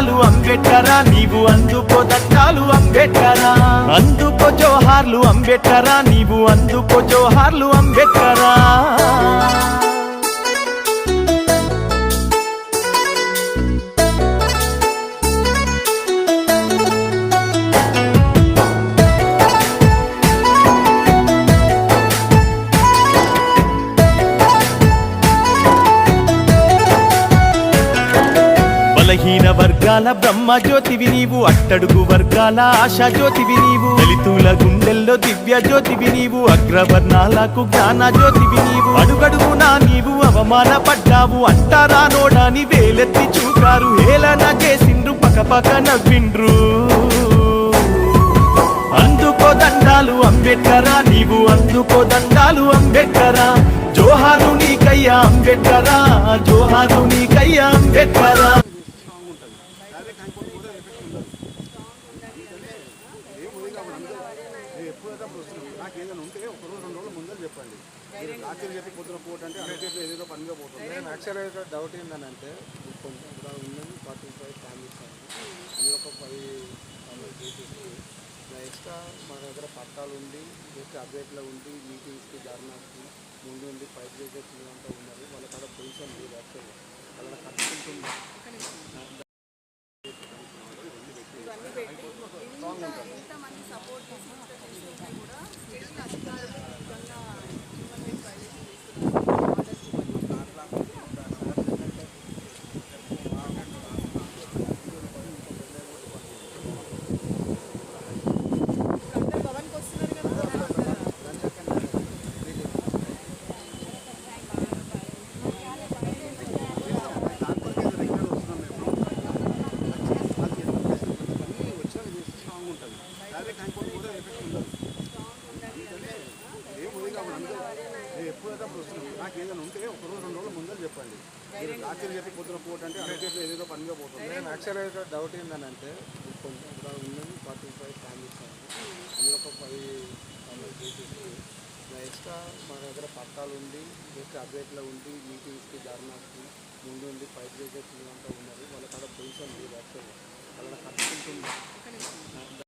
దండాలు అంబేద్కరా, నీవు అందుకో దండాలు అంబేద్కరా. అందుకో జోహార్లు అంబేద్కరా, నీవు అందుకో జోహార్లు అంబేద్కరా. బలహీన వర్గాల బ్రహ్మ జ్యోతివి నీవు, అట్టడుగు వర్గాల ఆశా జ్యోతివి నీవు, దళితుల గుండెల్లో దివ్య జ్యోతివి నీవు, అగ్రవర్ణాలకు జ్ఞాన జ్యోతివి నీవు. అడుగడుగునా నీవు అవమానపడ్డావు, అంటారా నోడాని వేలెత్తి చూకారు, హేళన చేసిండ్రు పకపక నవ్విండ్రు. అందుకో దండాలు అంబేద్కరా, నీవు అందుకో దండాలు అంబేద్కరా. జోహారు నీకయ్యా అంబేద్కరా, జోహారు నీకయ్యా అంబేద్కరా. నాకు ఏదైనా ఉంటే ఒక రోజు 2 రోజుల ముందే చెప్పండి. రాత్రి చెప్పి పొద్దున పోటంటే అన్నిట్లో ఏదో పనిగా పోతుంది. నేను యాక్చువల్గా డౌట్ ఏంటంటే కొంచెం ఇక్కడ ఉన్నది 45 ఫ్యామిలీస్ అందులో ఒక 10 ఫ్యామిలీస్ చేసేసి ఎక్స్ట్రా మన దగ్గర పట్టాలు ఉండి జస్ట్ అప్డేట్లో ఉండి మీటింగ్స్కి ధర్నాస్కి ముందు ఉండి ఫైట్ చేసే అంతా ఉన్నారు. వాళ్ళ కాడ పొజిషన్ లేదు యాక్చువల్గా వాళ్ళని కట్టుకుంటుంది. నాకు ఏదైనా ఉంటే ఒక రోజు 2 రోజుల ముందే చెప్పండి. రాత్రి చెప్పి పొద్దున పోటంటే అన్నిట్లో ఏదో పనిగా పోతుంది. నేను యాక్చువల్గా డౌట్ ఏంటంటే కొంచెం ఇక్కడ ఉన్నది 45 ఫ్యామిలీస్ అందులో ఒక 10 ఫ్యామిలీస్ చేసేసి ఎక్స్ట్రా మన దగ్గర పట్టాలు ఉండి జస్ట్ అప్డేట్లో ఉండి మీటింగ్స్కి ధర్నాస్కి ముందు ఉండి ఫైట్ చేసే అంతా ఉన్నారు. వాళ్ళ కాడ పొజిషన్ లేదు యాక్చువల్గా వాళ్ళని కట్టుకుంటుంది.